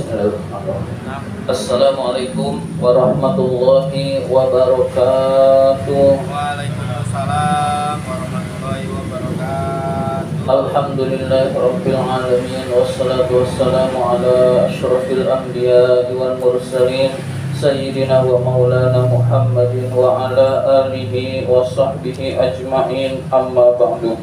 Bismillahirrahmanirrahim. Nah, Assalamualaikum warahmatullahi wabarakatuh. Waalaikumsalam warahmatullahi wabarakatuh. Alhamdulillahirabbil alamin wassalatu wassalamu ala asyrafil anbiya'i wal mursalin sayyidina wa maulana Muhammadin wa ala alihi wa sahbihi ajma'in, amma ba'du.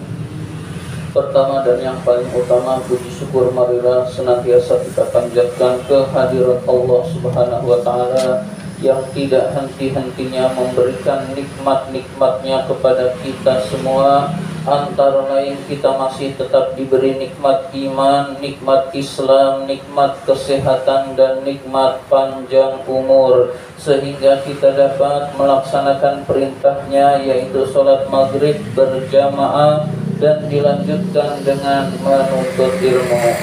Pertama dan yang paling utama, puji syukur marilah senantiasa kita panjatkan kehadirat Allah Subhanahu wa Ta'ala yang tidak henti-hentinya memberikan nikmat-nikmatnya kepada kita semua. Antara lain kita masih tetap diberi nikmat iman, nikmat Islam, nikmat kesehatan, dan nikmat panjang umur, sehingga kita dapat melaksanakan perintahnya, yaitu sholat maghrib berjamaah dan dilanjutkan dengan menuntut ilmu.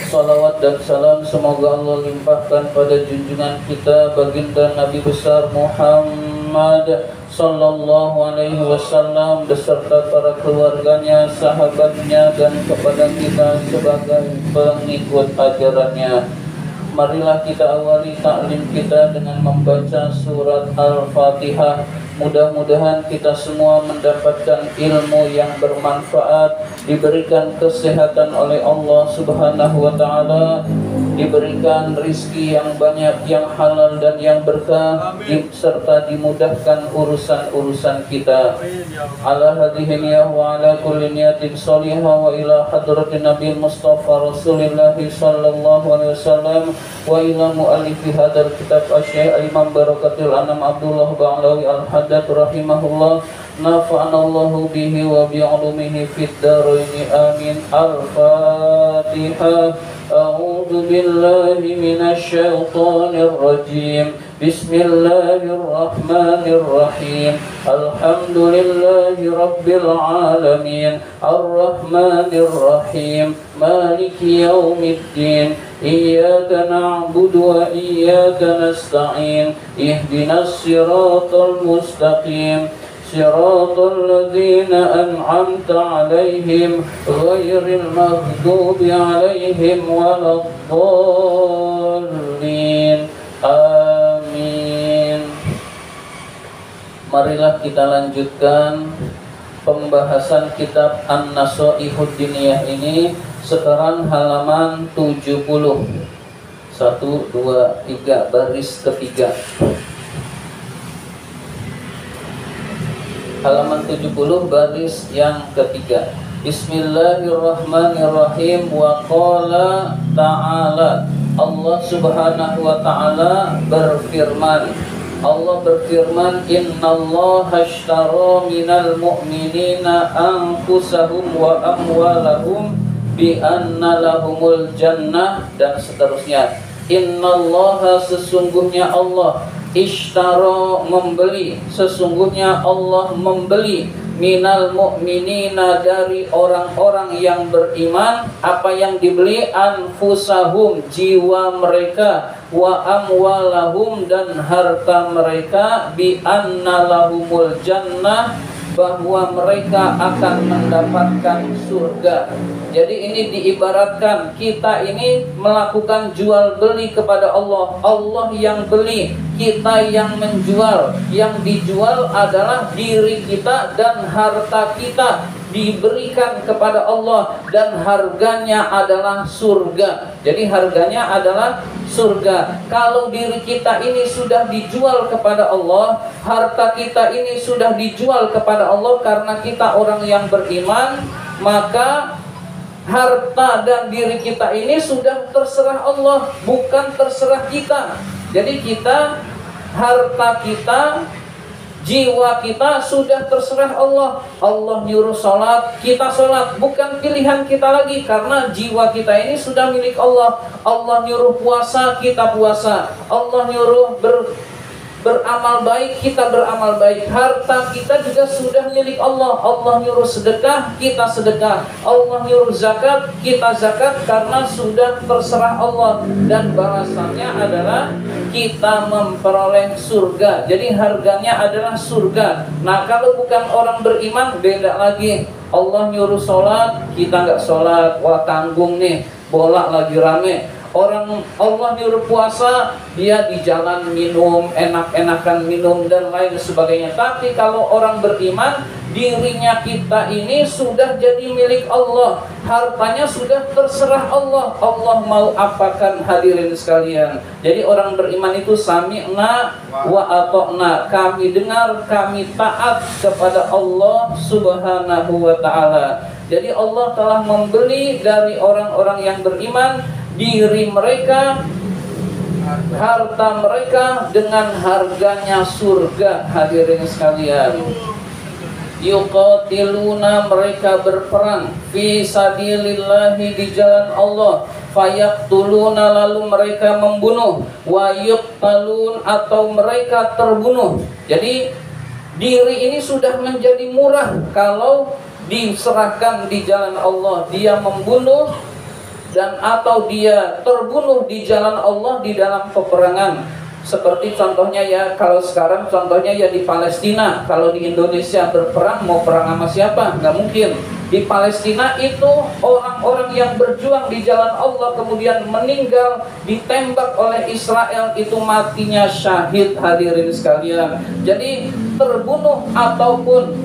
Salawat dan salam semoga Allah limpahkan pada junjungan kita baginda Nabi besar Muhammad sallallahu alaihi wasallam beserta para keluarganya, sahabatnya, dan kepada kita sebagai pengikut ajarannya. Marilah kita awali taklim kita dengan membaca surat Al-Fatihah. Mudah-mudahan kita semua mendapatkan ilmu yang bermanfaat, diberikan kesehatan oleh Allah Subhanahu wa Ta'ala, diberikan rizki yang banyak, yang halal dan yang berkah, serta dimudahkan urusan-urusan kita. Ala hadhihi niyah wa ala kulli niyatin salihah wa ila hadratin Nabi Mustafa Rasulullah sallallahu alaihi wasallam wa ila muallifi hadzal kitab asy-Syaikh Imam Barakatul Anam Abdullah Ba'lawi Al-Haddad rahimahullah, nafa'anallahu bihi wa bi'ulumihi fid dharain amin. Al-Fatihah. A'udzu billahi minasy syaithanir rajim. Bismillahirrahmanirrahim. Alhamdulillahi rabbil alamin. Arrahmanir rahim. Maliki yaumiddin. Iyyaka na'budu wa iyyaka nasta'in. Ihdinas siratal mustaqim. Siratal ladzina an'amta 'alaihim ghairil maghdubi 'alaihim waladdallin. Amin. Marilah kita lanjutkan pembahasan kitab An-Nasaihud Diniyah ini. Sekarang halaman 70. 1, 2, 3, baris ketiga. Halaman 70 baris yang ketiga. Bismillahirrahmanirrahim. Wa qala ta'ala. Allah Subhanahu wa Ta'ala berfirman. Allah berfirman, innallaha ashtara minal mu'minina anfusahum wa amwalahum bi anna lahumul jannah, dan seterusnya. Innallaha, sesungguhnya Allah, ishtara, membeli, sesungguhnya Allah membeli, minal mu'minina, dari orang-orang yang beriman. Apa yang dibeli? Anfusahum, jiwa mereka, wa amwalahum, dan harta mereka, bi anna lahumul jannah, bahwa mereka akan mendapatkan surga. Jadi ini diibaratkan kita ini melakukan jual beli kepada Allah. Allah yang beli, kita yang menjual. Yang dijual adalah diri kita dan harta kita, diberikan kepada Allah, dan harganya adalah surga. Jadi harganya adalah surga. Kalau diri kita ini sudah dijual kepada Allah, harta kita ini sudah dijual kepada Allah karena kita orang yang beriman, maka harta dan diri kita ini sudah terserah Allah, bukan terserah kita. Jadi kita, harta kita, jiwa kita sudah terserah Allah. Allah nyuruh sholat, kita sholat, bukan pilihan kita lagi, karena jiwa kita ini sudah milik Allah. Allah nyuruh puasa, kita puasa. Allah nyuruh beramal baik, kita beramal baik. Harta kita juga sudah milik Allah. Allah nyuruh sedekah, kita sedekah. Allah nyuruh zakat, kita zakat, karena sudah terserah Allah. Dan balasannya adalah kita memperoleh surga. Jadi harganya adalah surga. Nah, kalau bukan orang beriman, beda lagi. Allah nyuruh sholat, kita nggak sholat, wah tanggung nih, bola lagi rame. Orang Allah nyuruh puasa, dia di jalan minum, enak-enakan minum dan lain sebagainya. Tapi kalau orang beriman, dirinya kita ini sudah jadi milik Allah, hartanya sudah terserah Allah. Allah mau apakan hadirin sekalian. Jadi orang beriman itu sami'na wa ata'na, kami dengar, kami taat kepada Allah Subhanahu wa ta'ala. Jadi Allah telah membeli dari orang-orang yang beriman diri mereka, harta mereka dengan harganya surga. Hadirin sekalian, yuqatiluna, mereka berperang, fi sabilillahi, di jalan Allah, fayaqtuluna, lalu mereka membunuh, wa yuqtalun, atau mereka terbunuh. Jadi diri ini sudah menjadi murah kalau diserahkan di jalan Allah. Dia membunuh dan atau dia terbunuh di jalan Allah di dalam peperangan. Seperti contohnya ya, kalau sekarang contohnya ya di Palestina. Kalau di Indonesia berperang, mau perang sama siapa? Nggak mungkin. Di Palestina itu orang-orang yang berjuang di jalan Allah kemudian meninggal ditembak oleh Israel, itu matinya syahid. Hadirin sekalian, jadi terbunuh ataupun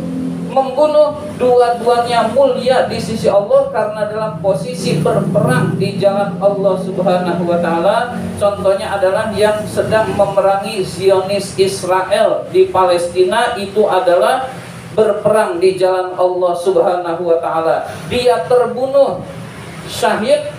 membunuh, dua-duanya mulia di sisi Allah karena dalam posisi berperang di jalan Allah Subhanahu wa ta'ala. Contohnya adalah yang sedang memerangi Zionis Israel di Palestina, itu adalah berperang di jalan Allah Subhanahu wa ta'ala. Dia terbunuh syahid,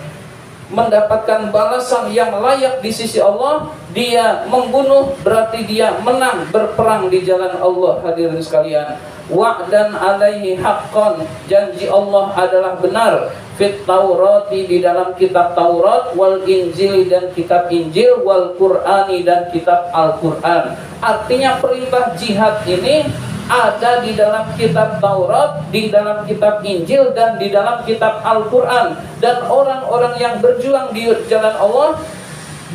mendapatkan balasan yang layak di sisi Allah. Dia membunuh berarti dia menang berperang di jalan Allah. Hadirin sekalian, wa'dan alaihi haqqan, janji Allah adalah benar, fit Taurati, di dalam kitab Taurat, wal Injili, dan kitab Injil, wal Qur'ani, dan kitab Al-Qur'an. Artinya perintah jihad ini ada di dalam kitab Taurat, di dalam kitab Injil, dan di dalam kitab Al-Quran. Dan orang-orang yang berjuang di jalan Allah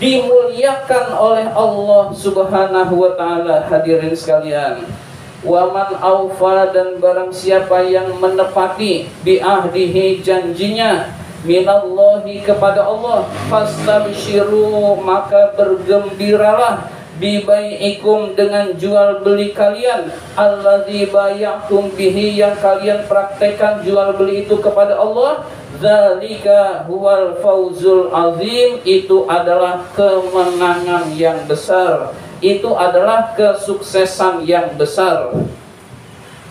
dimuliakan oleh Allah Subhanahu wa ta'ala. Hadirin sekalian, waman aufa, dan barang siapa yang menepati bi'ahdihi, janjinya, minallahi, kepada Allah, fastabshiru, maka bergembiralah, bibai'ikum, dengan jual beli kalian, alladzi bay'tum bihi, yang kalian praktekkan jual beli itu kepada Allah. Dzalika huwal fauzul azim, itu adalah kemenangan yang besar, itu adalah kesuksesan yang besar.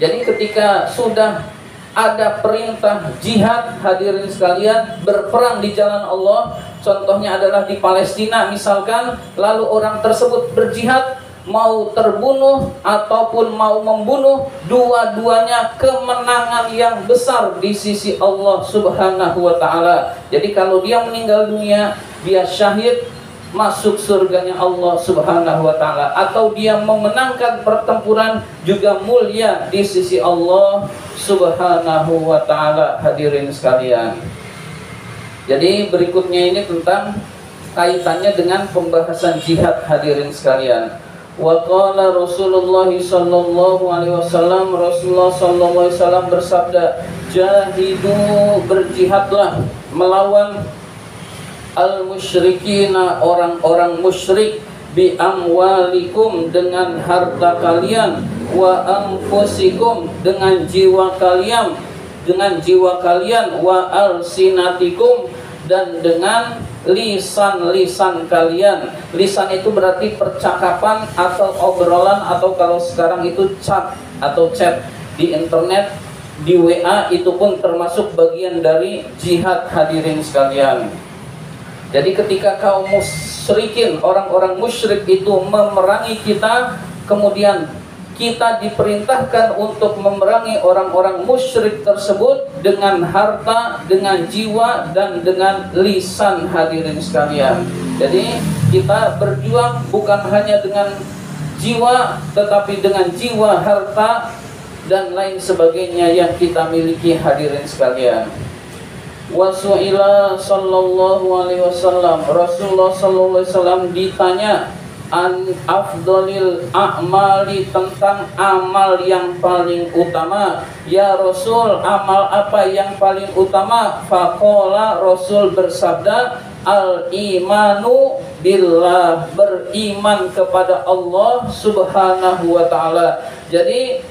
Jadi ketika sudah ada perintah jihad, hadirin sekalian, berperang di jalan Allah, contohnya adalah di Palestina misalkan, lalu orang tersebut berjihad, mau terbunuh ataupun mau membunuh, dua-duanya kemenangan yang besar di sisi Allah Subhanahu wa ta'ala. Jadi kalau dia meninggal dunia, dia syahid, masuk surganya Allah Subhanahu wa ta'ala, atau dia memenangkan pertempuran, juga mulia di sisi Allah Subhanahu wa ta'ala. Hadirin sekalian, jadi berikutnya ini tentang kaitannya dengan pembahasan jihad. Hadirin sekalian, wa qala Rasulullah sallallahu alaihi wasallam, Rasulullah sallallahu alaihi wasallam bersabda, jahidu, berjihadlah melawan al-musyrikina, orang-orang musyrik, bi amwalikum, dengan harta kalian, wa anfusikum, dengan jiwa kalian, wa alsinatikum, dan dengan lisan-lisan kalian. Lisan itu berarti percakapan atau obrolan, atau kalau sekarang itu chat atau chat di internet, di WA, itu pun termasuk bagian dari jihad. Hadirin sekalian, jadi ketika kaum musyrikin, orang-orang musyrik itu memerangi kita, kemudian kita diperintahkan untuk memerangi orang-orang musyrik tersebut dengan harta, dengan jiwa, dan dengan lisan. Hadirin sekalian, jadi kita berjuang bukan hanya dengan jiwa, tetapi dengan jiwa, harta, dan lain sebagainya yang kita miliki. Hadirin sekalian, wasu'ila sallallahu alaihi wasallam, Rasulullah sallallahu alaihi wasallam ditanya an afdolil a'mali, tentang amal yang paling utama. Ya Rasul, amal apa yang paling utama? Faqala, Rasul bersabda, al-imanu billah, beriman kepada Allah Subhanahu wa taala. Jadi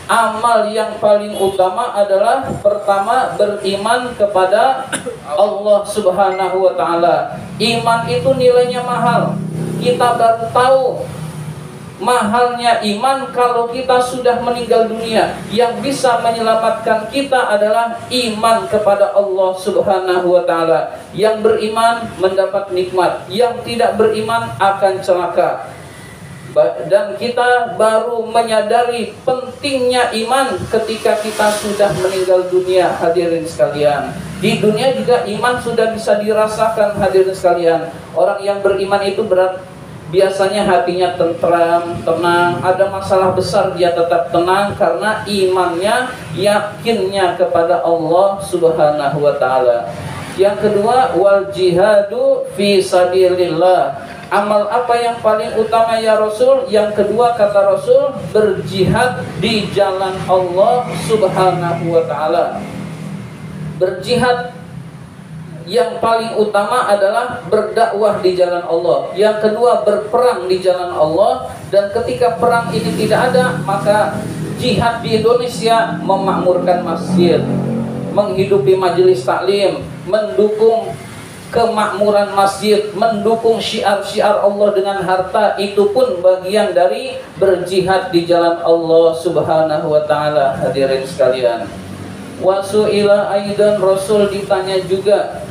amal yang paling utama adalah pertama beriman kepada Allah Subhanahu wa taala. Iman itu nilainya mahal. Kita baru tahu mahalnya iman kalau kita sudah meninggal dunia. Yang bisa menyelamatkan kita adalah iman kepada Allah Subhanahu wa taala. Yang beriman mendapat nikmat, yang tidak beriman akan celaka. Dan kita baru menyadari pentingnya iman ketika kita sudah meninggal dunia, hadirin sekalian. Di dunia juga iman sudah bisa dirasakan, hadirin sekalian. Orang yang beriman itu biasanya hatinya tentram, tenang. Ada masalah besar dia tetap tenang karena imannya, yakinnya kepada Allah Subhanahu wa taala. Yang kedua, wal jihadu fi sabilillah. Amal apa yang paling utama ya Rasul? Yang kedua kata Rasul, berjihad di jalan Allah Subhanahu wa taala. Berjihad yang paling utama adalah berdakwah di jalan Allah. Yang kedua berperang di jalan Allah. Dan ketika perang ini tidak ada, maka jihad di Indonesia memakmurkan masjid, menghidupi majelis taklim, mendukung kemakmuran masjid, mendukung syiar-syiar Allah dengan harta, itu pun bagian dari berjihad di jalan Allah Subhanahu wa taala, hadirin sekalian. Wasu'ila aidan, Rasul ditanya juga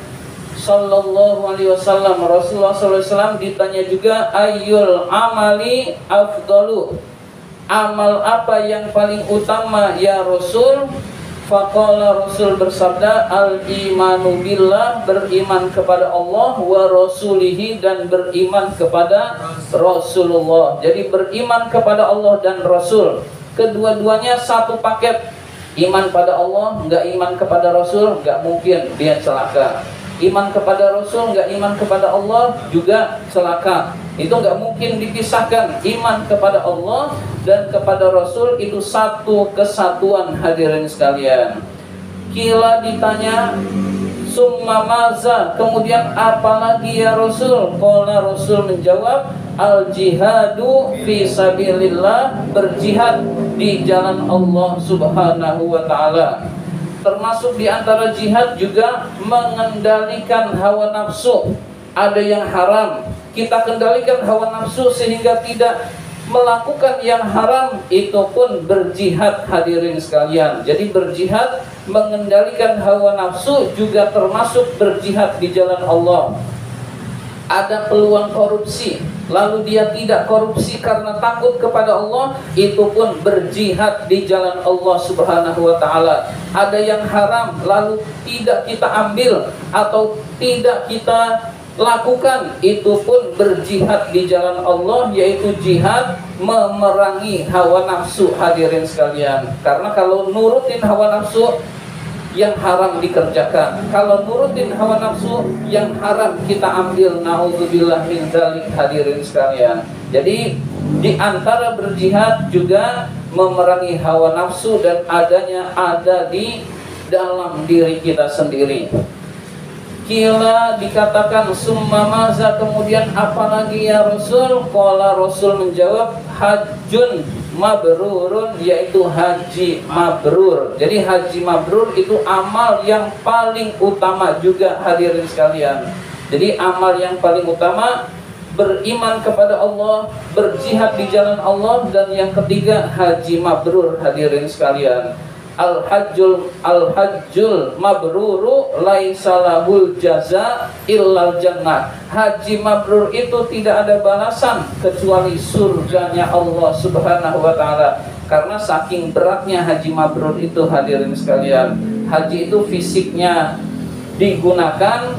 sallallahu alaihi wasallam, Rasulullah sallallahu alaihi wasallam ditanya juga, ayyul amali afdalu, amal apa yang paling utama ya Rasul? Faqala, Rasul bersabda, al-imanu billah, beriman kepada Allah, wa rasulihi, dan beriman kepada Rasulullah. Jadi beriman kepada Allah dan Rasul, kedua-duanya satu paket. Iman pada Allah, enggak iman kepada Rasul, enggak mungkin dia celaka. Iman kepada Rasul, enggak iman kepada Allah, juga celaka. Itu enggak mungkin dipisahkan. Iman kepada Allah dan kepada Rasul itu satu kesatuan, hadirin sekalian. Kila ditanya, summa maza, kemudian apalagi ya Rasul? Qala, Rasul menjawab, al jihadu fi sabilillah, berjihad di jalan Allah Subhanahu wa taala. Termasuk di antara jihad juga mengendalikan hawa nafsu. Ada yang haram, kita kendalikan hawa nafsu sehingga tidak melakukan yang haram, itu pun berjihad, hadirin sekalian. Jadi berjihad mengendalikan hawa nafsu juga termasuk berjihad di jalan Allah. Ada peluang korupsi, lalu dia tidak korupsi karena takut kepada Allah, itu pun berjihad di jalan Allah Subhanahu wa taala. Ada yang haram lalu tidak kita ambil atau tidak kita lakukan, itu pun berjihad di jalan Allah, yaitu jihad memerangi hawa nafsu, hadirin sekalian. Karena kalau nurutin hawa nafsu, yang haram dikerjakan. Kalau nurutin hawa nafsu, yang haram kita ambil. Nauzubillah min dzalik, hadirin sekalian. Jadi di antara berjihad juga memerangi hawa nafsu, dan ada di dalam diri kita sendiri. Kila dikatakan summa maza, kemudian apalagi ya Rasul? Qala, Rasul menjawab, hajjun mabrurun, yaitu haji mabrur. Jadi haji mabrur itu amal yang paling utama juga, hadirin sekalian. Jadi amal yang paling utama beriman kepada Allah, berjihad di jalan Allah, dan yang ketiga haji mabrur, hadirin sekalian. Al-hajjul mabruru laisa lahul jaza illal jannah. Haji mabrur itu tidak ada balasan kecuali surganya Allah Subhanahu wa taala. Karena saking beratnya haji mabrur itu, hadirin sekalian. Haji itu fisiknya digunakan,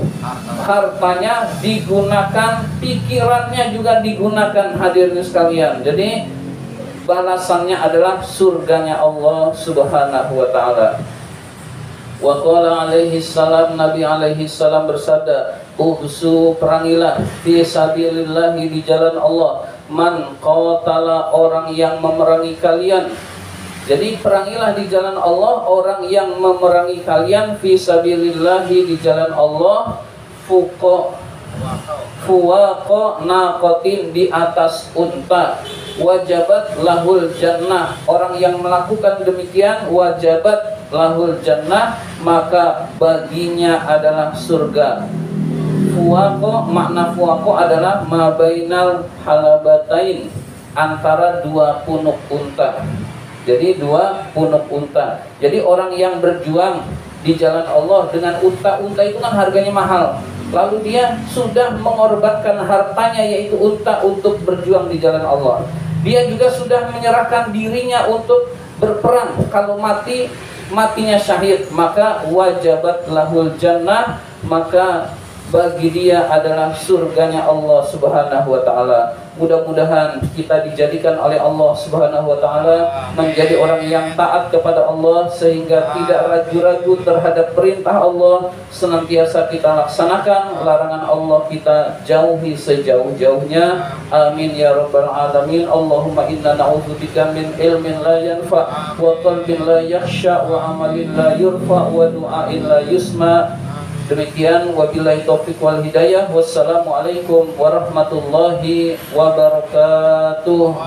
hartanya digunakan, pikirannya juga digunakan, hadirin sekalian. Jadi balasannya adalah surganya Allah Subhanahu wa taala. Wa qala alaihi salam, Nabi alaihi salam bersabda, "Uhsu, perangilah fi sabilillah, di jalan Allah, man qatala, orang yang memerangi kalian." Jadi perangilah di jalan Allah orang yang memerangi kalian, fi sabilillah, di jalan Allah, fuwaqa naqatin, di atas unta. Wajabat lahul jannah, orang yang melakukan demikian wajabat lahul jannah, maka baginya adalah surga. Fuwaqa, makna fuwaqa adalah mabainal halabatain, antara dua punuk unta. Jadi dua punuk unta. Jadi orang yang berjuang di jalan Allah dengan unta itu kan harganya mahal. Lalu dia sudah mengorbankan hartanya yaitu unta untuk berjuang di jalan Allah. Dia juga sudah menyerahkan dirinya untuk berperang. Kalau matinya syahid, maka wajabat lahul jannah, maka bagi dia adalah surganya Allah Subhanahu wa taala. Mudah-mudahan kita dijadikan oleh Allah Subhanahu wa taala menjadi orang yang taat kepada Allah, sehingga tidak ragu-ragu terhadap perintah Allah, senantiasa kita laksanakan, larangan Allah kita jauhi sejauh-jauhnya. Amin ya rabbal alamin. Allahumma inna na'udzubika min ilmin la yanfa wa qalbin la yakhsha wa amalin la yurfa wa du'ain la yusma. Demikian, wabillahi taufiq wal hidayah. Wassalamualaikum warahmatullahi wabarakatuh.